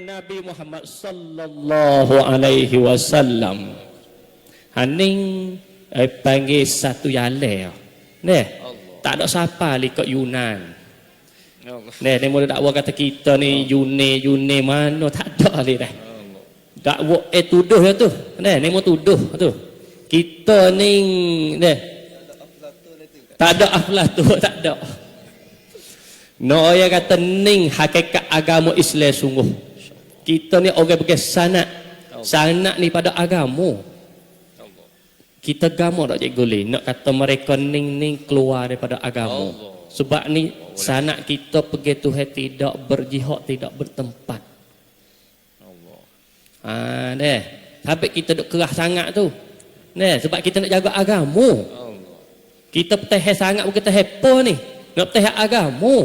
Nabi Muhammad sallallahu alaihi wasallam. Haning panggil satu yale. Neh, tak ada siapa li kat Yunan. Neh, ni mula dakwa kata kita ni Yune mana tak ada li dah. Dakwa tuduh ya tu. Neh, ni mau tuduh tu. Kita ni neh. Tak ada Aflatun, tak ada. No ya kata ning hakikat agama Islam sungguh. Kita ni orang pakai sanad ni pada agama. Kita agama tak cikgu li. Nak kata mereka ning keluar daripada agama. Sebab ni sanad kita pergi Tuhan tidak berjihad, tidak bertempat. Deh. Sampai kita duk kerah sangat tu. Deh, sebab kita nak jaga agama. Kita petih sangat bukan petih apa ni. Nak petih agama.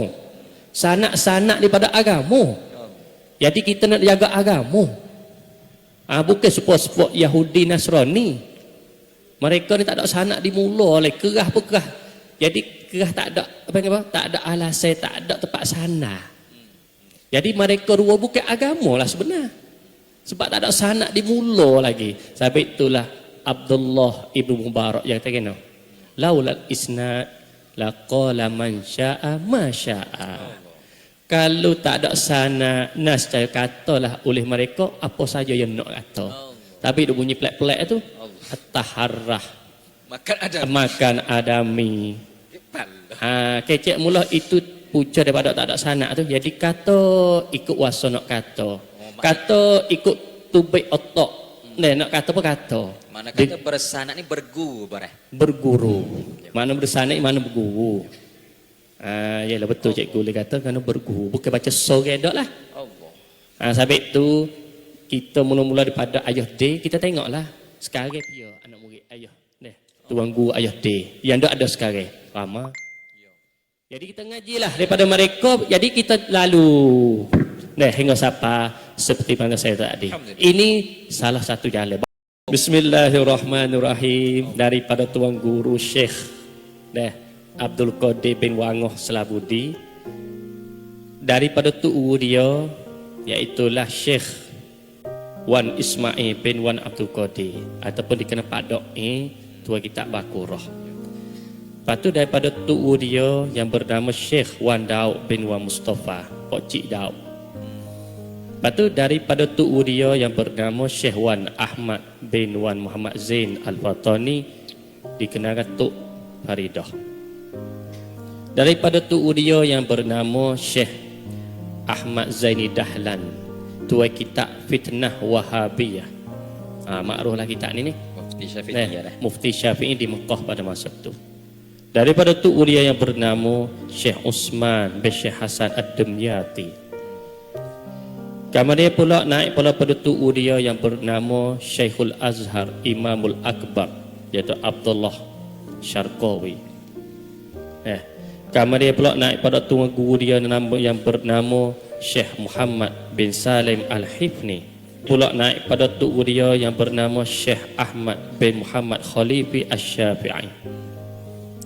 Sanad daripada agama. Jadi kita nak jaga agama. Bukan support Yahudi Nasrani. Mereka ni tak ada sanad dimula oleh kerah pun kerah. Jadi kerah tak ada tak ada alasan, tak ada tempat sana. Jadi mereka dua bukan agama lah sebenar. Sebab tak ada sanad dimula lagi. Sebab itulah Abdullah Ibnu Mubarak yang kata kena. Laulal isnad laqala man syaa ma syaa. Kalau tak ada sana nas saya katalah oleh mereka apa saja yang nak kata. Tapi dia bunyi pelak-pelak tu at-taharrah. Makan adami. Kecek mula itu puja daripada tak ada sana tu. Jadi kata ikut wasa nak kata. Kata ikut tubik otak. Nak kata apa kata. Mana kata bersanad ni berguru. Mana bersanad mana berguru. Yalah betul cikgu boleh kata kerana berguru. Bukan baca sore dak lah. Sebab tu kita mula-mula daripada ayah D kita tengoklah. Sekarang dia anak murid ayah. Tuan guru ayah D. Yang dak ada sekarang. Ramah. Jadi kita ngajilah daripada mereka. Jadi kita lalu. Hingga siapa seperti mana saya tadi. Ini salah satu jalan. Bismillahirrahmanirrahim. Daripada tuan guru Syekh Abdul Qadir bin Wangoh Selabudi. Daripada tu'u dia iaitulah Syekh Wan Ismail bin Wan Abdul Qadir ataupun dikenal Padok tuan kitab Bakurah. Lepas tu daripada tu'u dia yang bernama Syekh Wan Daud bin Wan Mustafa Pok Cik Daud. Lepas tu daripada tu'u dia yang bernama Syekh Wan Ahmad bin Wan Muhammad Zain Al-Fatani dikenalkan Tok Faridah. Daripada tu'u dia yang bernama Syekh Ahmad Zaini Dahlan tuai kitab Fitnah Wahabiyah. Makruhlah kitab ni Mufti Syafi'i di Mekah pada masa itu. Daripada tu'u dia yang bernama Syekh Usman bin Syekh Hasan Ad-Dimyati. Kemudian pula naik pula pada tu'u dia yang bernama Syekhul Azhar Imamul Akbar iaitu Abdullah Syarqawi. Kemudian pula naik pada tu'u guru dia yang bernama Syekh Muhammad bin Salim Al-Hifni. Pula naik pada tu'u dia yang bernama Syekh Ahmad bin Muhammad Khalifi Asy-Syafi'i.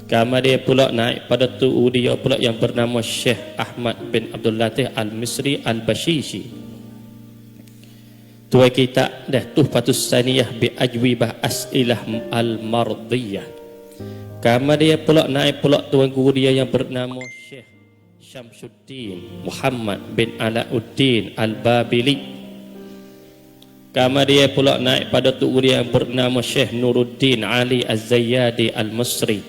Kemudian pula naik pada tu'u dia pula yang bernama Syekh Ahmad bin Abdul Latif Al-Misri Al-Bashishi. Tuai kita Tuhfatus Saniyah bi ajwibah as'ilah al-mardiyah. Kemudian pula naik pula tuan guru dia yang bernama Syekh Syamsuddin Muhammad bin Alauddin Al-Babili. Kemudian pula naik pada tuan dia yang bernama Syekh Nuruddin Ali Az-Zayyadi Al-Misri.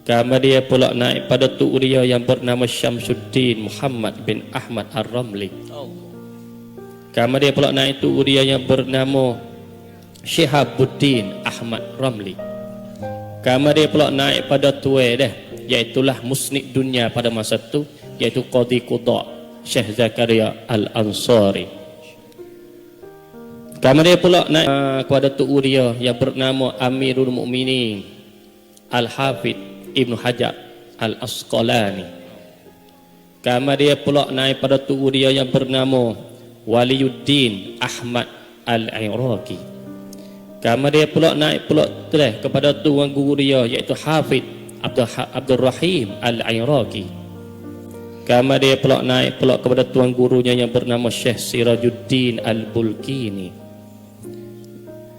Kemudian pula naik pada tuan dia yang bernama Syamsuddin Muhammad bin Ahmad Ar-Ramli. Kemudian pula naik tu'u dia yang bernama Syihabuddin Ahmad Ramli. Kemudian pula naik pada tuai iaitulah musnik dunia pada masa itu iaitu Qadhi Qudha Syekh Zakaria Al-Ansari. Kemudian pula naik kepada tu'u dia yang bernama Amirul Mukminin Al-Hafidh Ibnu Hajar Al-Asqalani. Kemudian pula naik pada tu'u dia yang bernama Waliyuddin Ahmad Al-Iraqi. Kemudian pula naik pula kepada tuan guru dia iaitu Hafidh Abdul Rahim Al-Iraqi. Kemudian pula naik pula kepada tuan gurunya yang bernama Syekh Sirajuddin Al-Bulkini.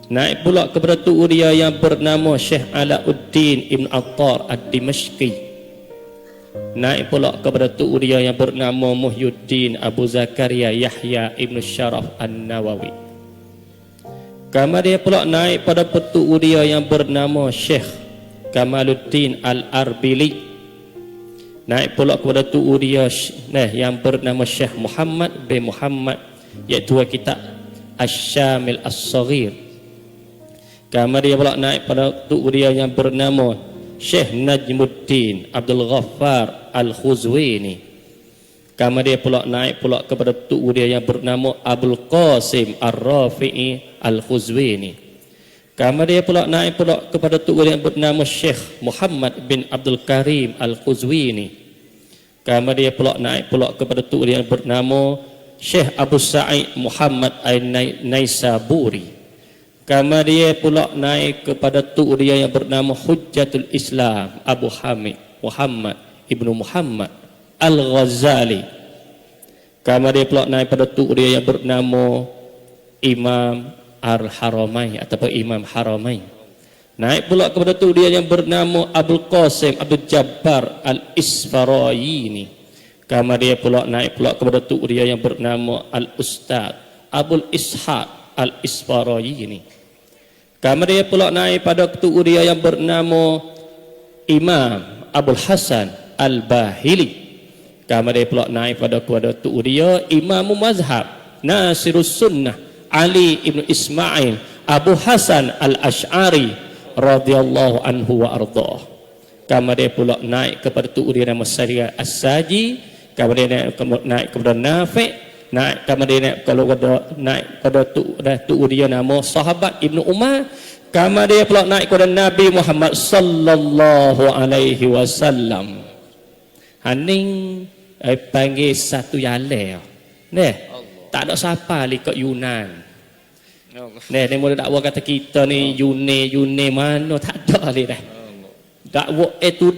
Naik pula kepada tuan dia yang bernama Syekh Alauddin Ibn Attar Ad-Dimashqi. Naik pula kepada tuan dia yang bernama Muhyiddin Abu Zakaria Yahya Ibn Syaraf An-Nawawi. Kemudian pula naik pada petu'u dia yang bernama Syekh Kamaluddin Al-Arbili. Naik pula kepada tu'u dia yang bernama Syekh Muhammad bin Muhammad, iaitu kitab Asy-Syamil As-Saghir. Kemudian pula naik pada tu'u dia yang bernama Syekh Najmuddin Abdul Ghaffar Al-Khuzwini. Kemudian pula naik pula kepada tu'u dia yang bernama Abdul Qasim Ar-Rafi'i Al-Khuzwini. Kemudian pula naik pula kepada tu'u yang bernama Syekh Muhammad bin Abdul Karim Al-Khuzwini. Kemudian pula naik pula kepada tu'u yang bernama Syekh Abu Sa'id Muhammad Al-Naisaburi. Kemudian pula naik kepada tu'u dia yang bernama Hujjatul Islam Abu Hamid Muhammad Ibnu Muhammad Al-Ghazali. Kemudian pula naik pada tu'u dia yang bernama Imam Al-Haramain ataupun Imam Haramain. Naik pula kepada tu dia yang bernama Abdul Qasim Abdul Jabbar Al-Isfarayini. Kemudian pula naik pula kepada tu dia yang bernama Al-Ustaz Abdul Ishaq Al-Isfarayini. Kemudian pula naik pada tu dia yang bernama Imam Abdul Hasan Al-Bahili. Kemudian pula naik pada tu dia Imam Mazhab Nasirus Sunnah Ali ibn Ismail Abu Hasan Al-Ash'ari radhiyallahu anhu wa ardhah. Kemudian pula naik kepada tu dia nama Syariah As-Saji. Kemudian naik kepada Nafi'. Kemudian naik pada tu dia nama sahabat Ibnu Umar. Kemudian pula naik kepada Nabi Muhammad sallallahu alaihi wasallam. Haning panggil satu yale. Neh, tak ada siapa likut Yunan. Neh, ni mula dakwa kata kita ni Yune mana tak ada leh dah. Dakwa itu